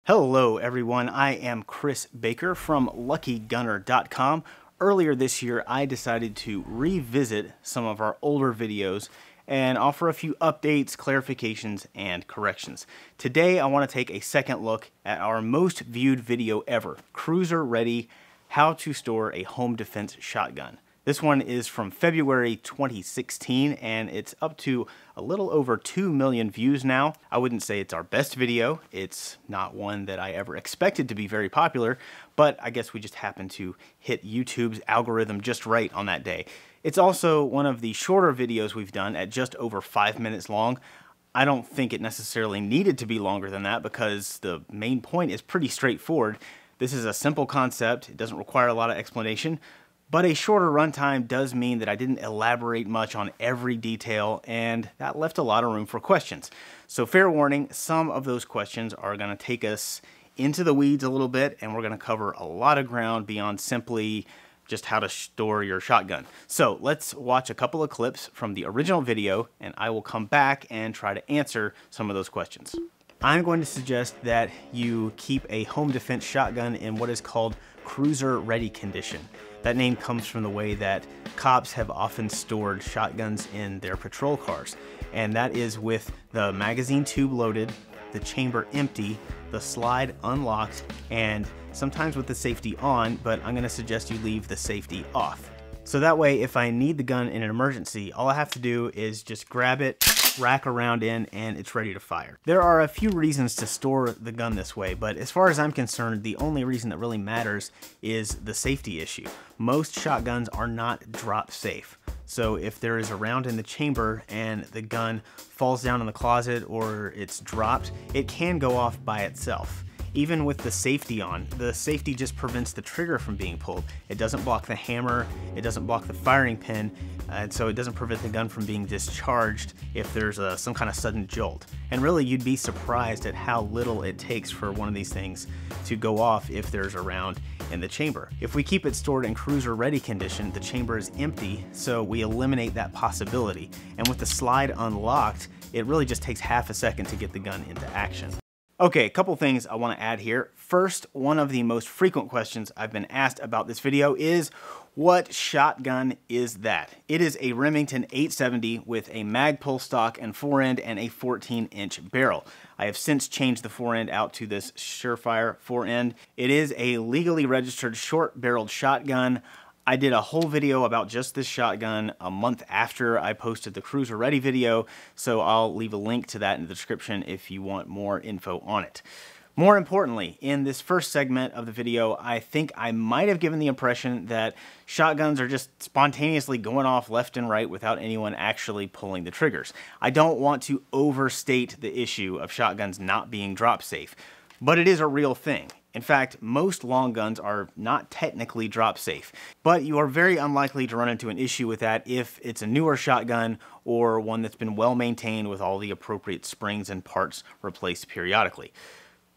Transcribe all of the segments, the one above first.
Hello everyone, I am Chris Baker from LuckyGunner.com. Earlier this year I decided to revisit some of our older videos and offer a few updates, clarifications, and corrections. Today I want to take a second look at our most viewed video ever, Cruiser Ready, How to Store a Home Defense Shotgun. This one is from February 2016 and it's up to a little over 2 million views now. I wouldn't say it's our best video. It's not one that I ever expected to be very popular, but I guess we just happened to hit YouTube's algorithm just right on that day. It's also one of the shorter videos we've done at just over 5 minutes long. I don't think it necessarily needed to be longer than that because the main point is pretty straightforward. This is a simple concept. It doesn't require a lot of explanation. But a shorter runtime does mean that I didn't elaborate much on every detail, and that left a lot of room for questions. So fair warning, some of those questions are going to take us into the weeds a little bit, and we're going to cover a lot of ground beyond simply just how to store your shotgun. So let's watch a couple of clips from the original video, and I will come back and try to answer some of those questions. I'm going to suggest that you keep a home defense shotgun in what is called cruiser ready condition. That name comes from the way that cops have often stored shotguns in their patrol cars, and that is with the magazine tube loaded, the chamber empty, the slide unlocked, and sometimes with the safety on, but I'm going to suggest you leave the safety off. So that way, if I need the gun in an emergency, all I have to do is just grab it, rack around in, and it's ready to fire. There are a few reasons to store the gun this way, but as far as I'm concerned, the only reason that really matters is the safety issue. Most shotguns are not drop safe. So if there is a round in the chamber and the gun falls down in the closet or it's dropped, it can go off by itself. Even with the safety on, the safety just prevents the trigger from being pulled. It doesn't block the hammer, it doesn't block the firing pin, and so it doesn't prevent the gun from being discharged if there's some kind of sudden jolt. And really, you'd be surprised at how little it takes for one of these things to go off if there's a round in the chamber. If we keep it stored in cruiser ready condition, the chamber is empty, so we eliminate that possibility. And with the slide unlocked, it really just takes half a second to get the gun into action. Okay, a couple things I want to add here. First, one of the most frequent questions I've been asked about this video is, what shotgun is that? It is a Remington 870 with a Magpul stock and forend and a 14-inch barrel. I have since changed the forend out to this Surefire forend. It is a legally registered short-barreled shotgun. I did a whole video about just this shotgun a month after I posted the Cruiser Ready video, so I'll leave a link to that in the description if you want more info on it. More importantly, in this first segment of the video, I think I might have given the impression that shotguns are just spontaneously going off left and right without anyone actually pulling the triggers. I don't want to overstate the issue of shotguns not being drop safe, but it is a real thing. In fact, most long guns are not technically drop safe, but you are very unlikely to run into an issue with that if it's a newer shotgun or one that's been well maintained with all the appropriate springs and parts replaced periodically.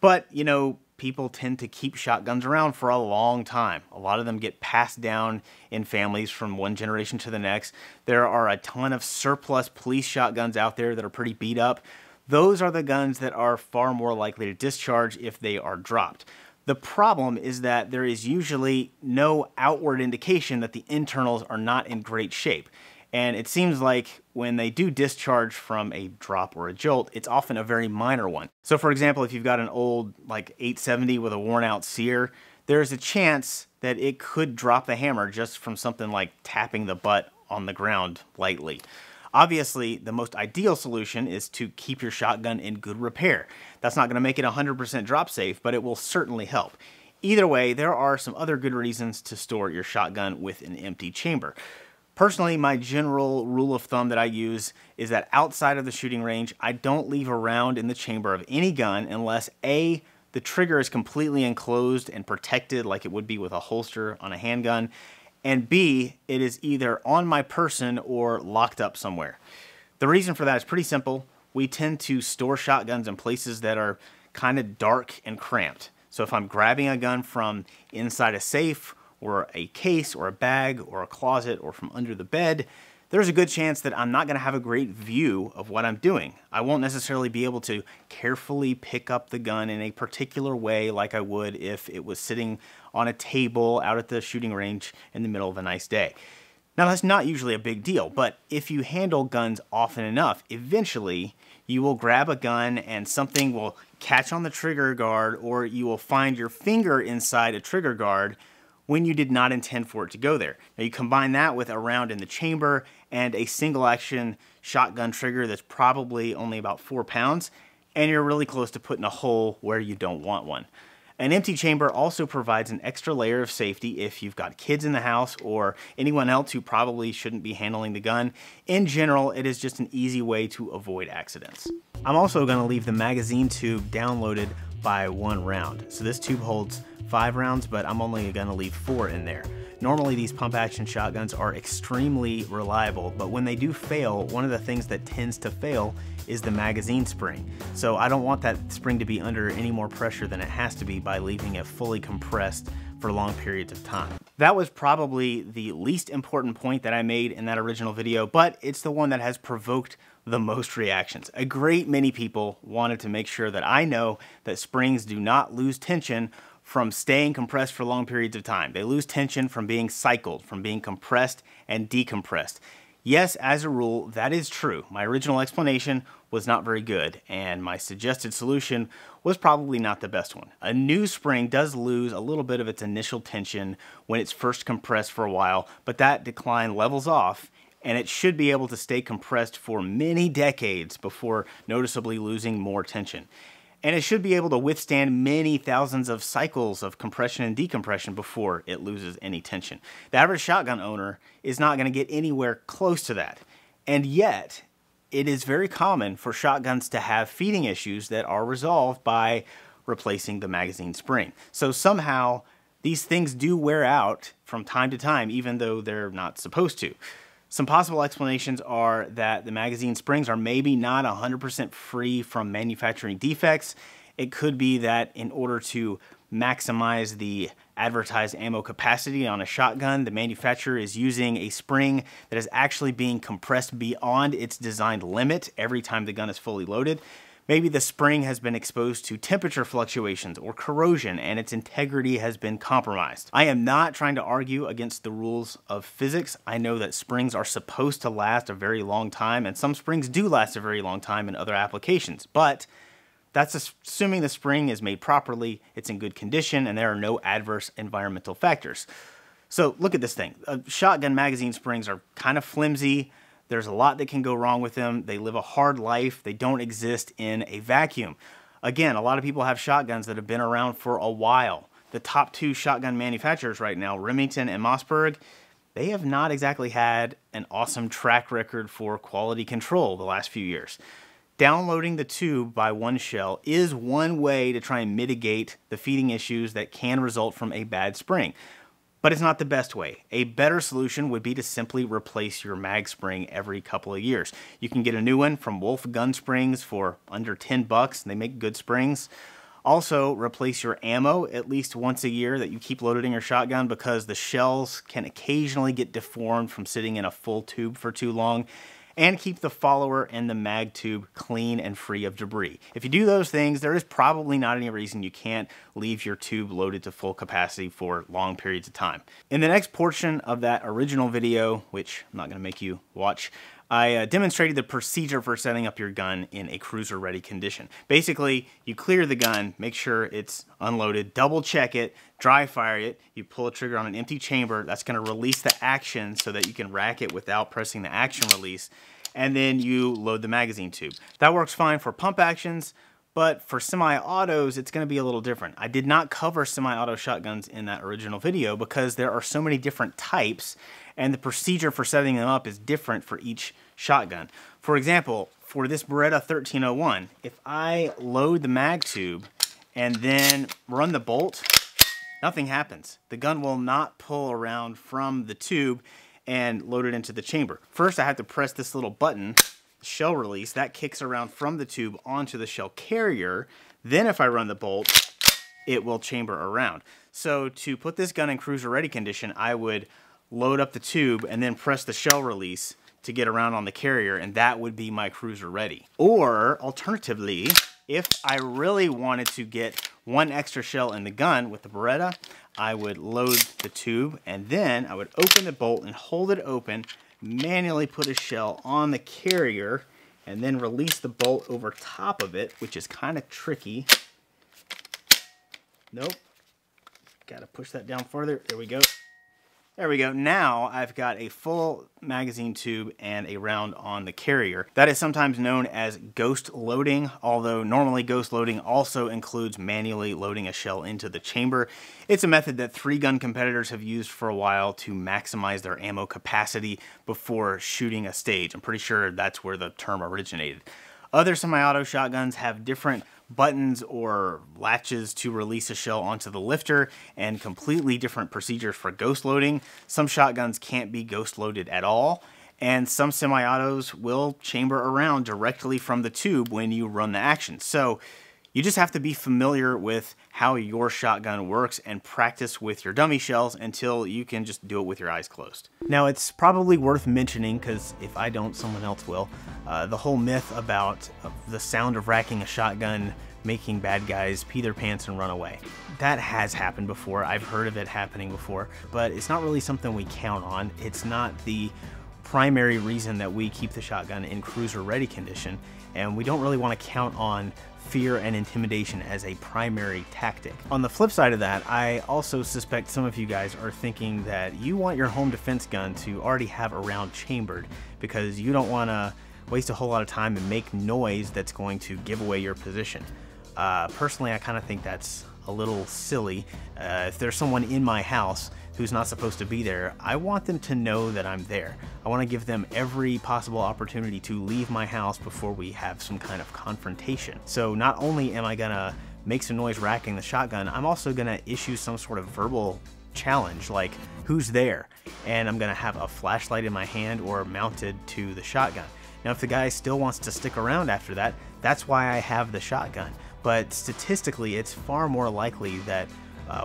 But, you know, people tend to keep shotguns around for a long time. A lot of them get passed down in families from one generation to the next. There are a ton of surplus police shotguns out there that are pretty beat up. Those are the guns that are far more likely to discharge if they are dropped. The problem is that there is usually no outward indication that the internals are not in great shape. And it seems like when they do discharge from a drop or a jolt, it's often a very minor one. So for example, if you've got an old like 870 with a worn out sear, there's a chance that it could drop the hammer just from something like tapping the butt on the ground lightly. Obviously, the most ideal solution is to keep your shotgun in good repair. That's not going to make it 100% drop safe, but it will certainly help. Either way, there are some other good reasons to store your shotgun with an empty chamber. Personally, my general rule of thumb that I use is that outside of the shooting range, I don't leave a round in the chamber of any gun unless A, the trigger is completely enclosed and protected like it would be with a holster on a handgun, and B, it is either on my person or locked up somewhere. The reason for that is pretty simple. We tend to store shotguns in places that are kind of dark and cramped. So if I'm grabbing a gun from inside a safe or a case or a bag or a closet or from under the bed, there's a good chance that I'm not going to have a great view of what I'm doing. I won't necessarily be able to carefully pick up the gun in a particular way like I would if it was sitting on a table out at the shooting range in the middle of a nice day. Now, that's not usually a big deal, but if you handle guns often enough, eventually you will grab a gun and something will catch on the trigger guard, or you will find your finger inside a trigger guard when you did not intend for it to go there. Now, you combine that with a round in the chamber and a single action shotgun trigger that's probably only about 4 pounds, and you're really close to putting a hole where you don't want one. An empty chamber also provides an extra layer of safety if you've got kids in the house or anyone else who probably shouldn't be handling the gun. In general, it is just an easy way to avoid accidents. I'm also going to leave the magazine tube downloaded by 1 round. So this tube holds 5 rounds, but I'm only going to leave 4 in there. Normally these pump action shotguns are extremely reliable, but when they do fail, one of the things that tends to fail is the magazine spring. So I don't want that spring to be under any more pressure than it has to be by leaving it fully compressed for long periods of time. That was probably the least important point that I made in that original video, but it's the one that has provoked the most reactions. A great many people wanted to make sure that I know that springs do not lose tension from staying compressed for long periods of time. They lose tension from being cycled, from being compressed and decompressed. Yes, as a rule, that is true. My original explanation was not very good, and my suggested solution was probably not the best one. A new spring does lose a little bit of its initial tension when it's first compressed for a while, but that decline levels off, and it should be able to stay compressed for many decades before noticeably losing more tension. And it should be able to withstand many thousands of cycles of compression and decompression before it loses any tension. The average shotgun owner is not going to get anywhere close to that. And yet, it is very common for shotguns to have feeding issues that are resolved by replacing the magazine spring. So somehow, these things do wear out from time to time, even though they're not supposed to. Some possible explanations are that the magazine springs are maybe not 100% free from manufacturing defects. It could be that in order to maximize the advertised ammo capacity on a shotgun, the manufacturer is using a spring that is actually being compressed beyond its designed limit every time the gun is fully loaded. Maybe the spring has been exposed to temperature fluctuations or corrosion and its integrity has been compromised. I am not trying to argue against the rules of physics. I know that springs are supposed to last a very long time, and some springs do last a very long time in other applications, but that's assuming the spring is made properly, it's in good condition, and there are no adverse environmental factors. So look at this thing. Shotgun magazine springs are kind of flimsy. There's a lot that can go wrong with them. They live a hard life. They don't exist in a vacuum. Again, a lot of people have shotguns that have been around for a while. The top 2 shotgun manufacturers right now, Remington and Mossberg, they have not exactly had an awesome track record for quality control the last few years. Downloading the tube by 1 shell is one way to try and mitigate the feeding issues that can result from a bad spring. But it's not the best way. A better solution would be to simply replace your mag spring every couple of years. You can get a new one from Wolf Gun Springs for under $10. They make good springs. Also, replace your ammo at least once a year that you keep loaded in your shotgun, because the shells can occasionally get deformed from sitting in a full tube for too long. And keep the follower and the mag tube clean and free of debris. If you do those things, there is probably not any reason you can't leave your tube loaded to full capacity for long periods of time. In the next portion of that original video, which I'm not going to make you watch, I demonstrated the procedure for setting up your gun in a cruiser-ready condition. Basically, you clear the gun, make sure it's unloaded, double-check it, dry fire it, you pull a trigger on an empty chamber, that's going to release the action so that you can rack it without pressing the action release, and then you load the magazine tube. That works fine for pump actions, but for semi-autos, it's going to be a little different. I did not cover semi-auto shotguns in that original video because there are so many different types, and the procedure for setting them up is different for each shotgun. For example, for this Beretta 1301, if I load the mag tube and then run the bolt, nothing happens. The gun will not pull around from the tube and load it into the chamber. First, I have to press this little button, shell release, that kicks around from the tube onto the shell carrier. Then if I run the bolt, it will chamber around. So to put this gun in cruiser ready condition, I would load up the tube and then press the shell release to get around on the carrier, and that would be my cruiser ready. Or alternatively, if I really wanted to get one extra shell in the gun with the Beretta, I would load the tube and then I would open the bolt and hold it open, manually put a shell on the carrier, and then release the bolt over top of it, which is kind of tricky. Nope. Gotta push that down farther. There we go. There we go. Now I've got a full magazine tube and a round on the carrier. That is sometimes known as ghost loading, although normally ghost loading also includes manually loading a shell into the chamber. It's a method that 3-gun competitors have used for a while to maximize their ammo capacity before shooting a stage. I'm pretty sure that's where the term originated. Other semi-auto shotguns have different buttons or latches to release a shell onto the lifter and completely different procedures for ghost loading. Some shotguns can't be ghost loaded at all, and some semi-autos will chamber around directly from the tube when you run the action. So you just have to be familiar with how your shotgun works and practice with your dummy shells until you can just do it with your eyes closed. Now, it's probably worth mentioning, because if I don't, someone else will, the whole myth about the sound of racking a shotgun making bad guys pee their pants and run away. That has happened before. I've heard of it happening before, but it's not really something we count on. It's not the primary reason that we keep the shotgun in cruiser ready condition, and we don't really want to count on fear and intimidation as a primary tactic. On the flip side of that, I also suspect some of you guys are thinking that you want your home defense gun to already have a round chambered because you don't want to waste a whole lot of time and make noise that's going to give away your position. Personally, I kind of think that's a little silly. If there's someone in my house who's not supposed to be there, I want them to know that I'm there. I want to give them every possible opportunity to leave my house before we have some kind of confrontation. So not only am I gonna make some noise racking the shotgun, I'm also gonna issue some sort of verbal challenge, like who's there? And I'm gonna have a flashlight in my hand or mounted to the shotgun. Now, if the guy still wants to stick around after that, that's why I have the shotgun. But statistically, it's far more likely that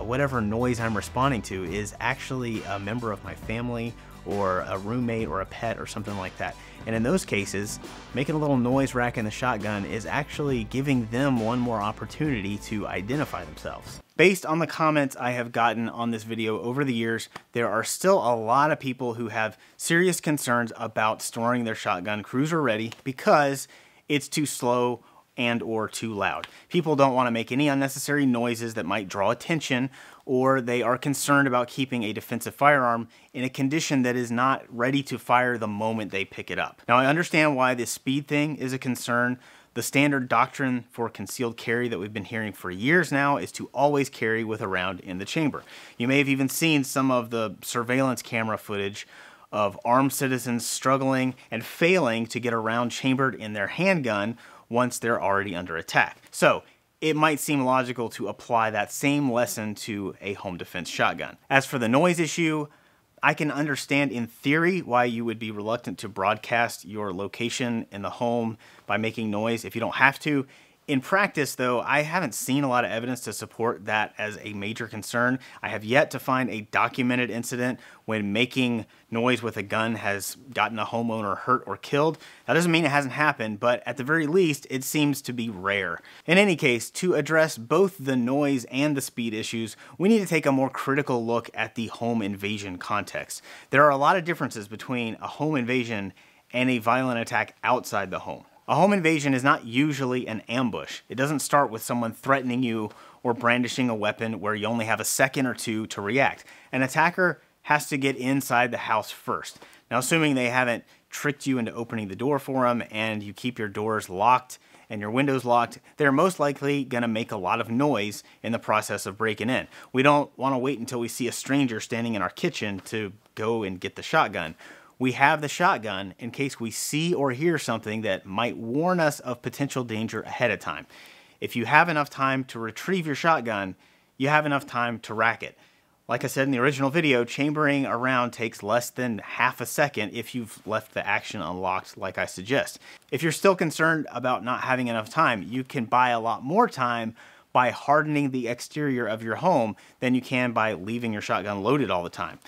whatever noise I'm responding to is actually a member of my family or a roommate or a pet or something like that. And in those cases, making a little noise racking the shotgun is actually giving them one more opportunity to identify themselves. Based on the comments I have gotten on this video over the years, there are still a lot of people who have serious concerns about storing their shotgun cruiser ready because it's too slow and or too loud. People don't want to make any unnecessary noises that might draw attention, or they are concerned about keeping a defensive firearm in a condition that is not ready to fire the moment they pick it up. Now, I understand why this speed thing is a concern. The standard doctrine for concealed carry that we've been hearing for years now is to always carry with a round in the chamber. You may have even seen some of the surveillance camera footage of armed citizens struggling and failing to get a round chambered in their handgun once they're already under attack. So it might seem logical to apply that same lesson to a home defense shotgun. As for the noise issue, I can understand in theory why you would be reluctant to broadcast your location in the home by making noise if you don't have to. In practice, though, I haven't seen a lot of evidence to support that as a major concern. I have yet to find a documented incident when making noise with a gun has gotten a homeowner hurt or killed. That doesn't mean it hasn't happened, but at the very least, it seems to be rare. In any case, to address both the noise and the speed issues, we need to take a more critical look at the home invasion context. There are a lot of differences between a home invasion and a violent attack outside the home. A home invasion is not usually an ambush. It doesn't start with someone threatening you or brandishing a weapon where you only have a second or two to react. An attacker has to get inside the house first. Now, assuming they haven't tricked you into opening the door for them and you keep your doors locked and your windows locked, they're most likely going to make a lot of noise in the process of breaking in. We don't want to wait until we see a stranger standing in our kitchen to go and get the shotgun. We have the shotgun in case we see or hear something that might warn us of potential danger ahead of time. If you have enough time to retrieve your shotgun, you have enough time to rack it. Like I said in the original video, chambering a round takes less than half a second if you've left the action unlocked like I suggest. If you're still concerned about not having enough time, you can buy a lot more time by hardening the exterior of your home than you can by leaving your shotgun loaded all the time.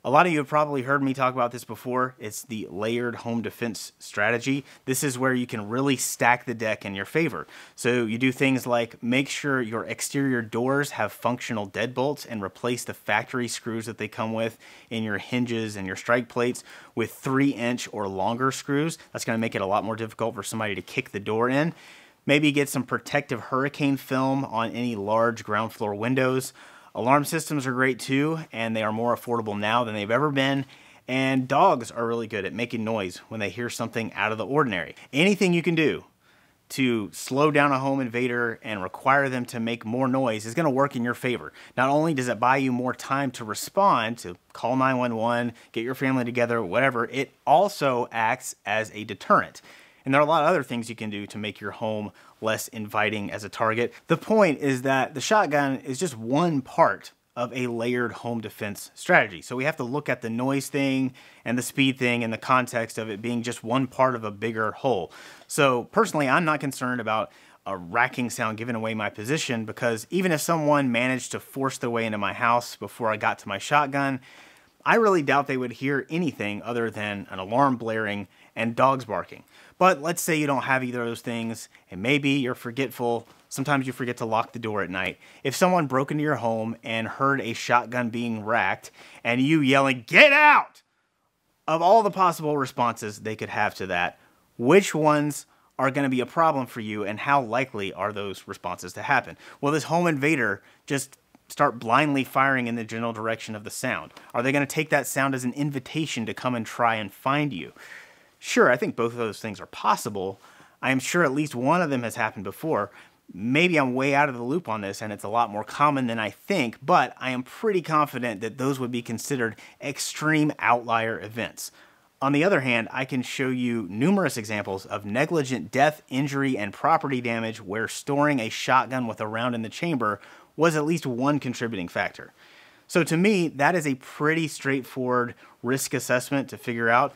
A lot of you have probably heard me talk about this before. It's the layered home defense strategy. This is where you can really stack the deck in your favor. So you do things like make sure your exterior doors have functional deadbolts and replace the factory screws that they come with in your hinges and your strike plates with 3-inch or longer screws. That's going to make it a lot more difficult for somebody to kick the door in. Maybe get some protective hurricane film on any large ground floor windows. Alarm systems are great too, and they are more affordable now than they've ever been. And dogs are really good at making noise when they hear something out of the ordinary. Anything you can do to slow down a home invader and require them to make more noise is going to work in your favor. Not only does it buy you more time to respond, to call 911, get your family together, whatever, it also acts as a deterrent. And there are a lot of other things you can do to make your home less inviting as a target. The point is that the shotgun is just one part of a layered home defense strategy. So we have to look at the noise thing and the speed thing in the context of it being just one part of a bigger whole. So personally, I'm not concerned about a racking sound giving away my position, because even if someone managed to force their way into my house before I got to my shotgun, I really doubt they would hear anything other than an alarm blaring and dogs barking. But let's say you don't have either of those things, and maybe you're forgetful. Sometimes you forget to lock the door at night. If someone broke into your home and heard a shotgun being racked and you yelling, "Get out!" of all the possible responses they could have to that, which ones are going to be a problem for you, and how likely are those responses to happen? Will this home invader just start blindly firing in the general direction of the sound? Are they going to take that sound as an invitation to come and try and find you? Sure, I think both of those things are possible. I am sure at least one of them has happened before. Maybe I'm way out of the loop on this and it's a lot more common than I think, but I am pretty confident that those would be considered extreme outlier events. On the other hand, I can show you numerous examples of negligent death, injury, and property damage where storing a shotgun with a round in the chamber was at least one contributing factor. So to me, that is a pretty straightforward risk assessment to figure out.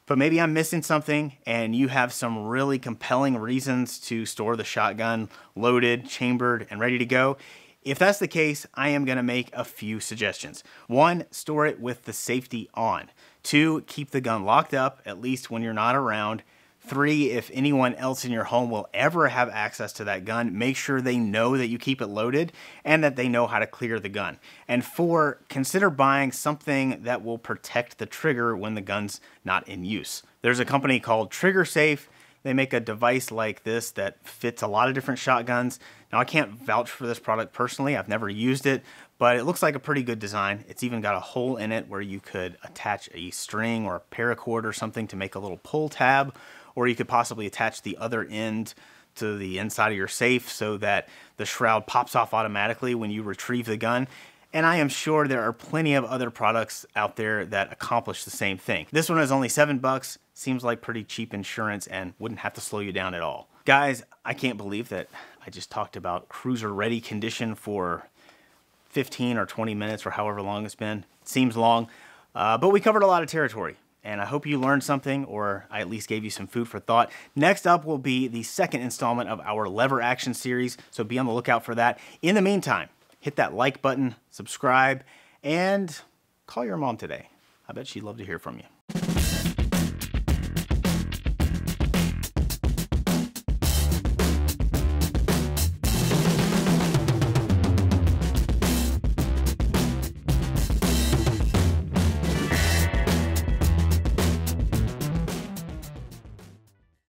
But maybe I'm missing something and you have some really compelling reasons to store the shotgun loaded, chambered, and ready to go. If that's the case, I am going to make a few suggestions. 1, store it with the safety on. 2, keep the gun locked up, at least when you're not around. 3, if anyone else in your home will ever have access to that gun, make sure they know that you keep it loaded and that they know how to clear the gun. And 4, consider buying something that will protect the trigger when the gun's not in use. There's a company called Trigger Safe. They make a device like this that fits a lot of different shotguns. Now, I can't vouch for this product personally. I've never used it, but it looks like a pretty good design. It's even got a hole in it where you could attach a string or a paracord or something to make a little pull tab, or you could possibly attach the other end to the inside of your safe so that the shroud pops off automatically when you retrieve the gun. And I am sure there are plenty of other products out there that accomplish the same thing. This one is only $7, seems like pretty cheap insurance and wouldn't have to slow you down at all. Guys, I can't believe that I just talked about cruiser ready condition for 15 or 20 minutes or however long it's been. It seems long, but we covered a lot of territory. And I hope you learned something, or I at least gave you some food for thought. Next up will be the second installment of our lever action series, so be on the lookout for that. In the meantime, hit that like button, subscribe, and call your mom today. I bet she'd love to hear from you.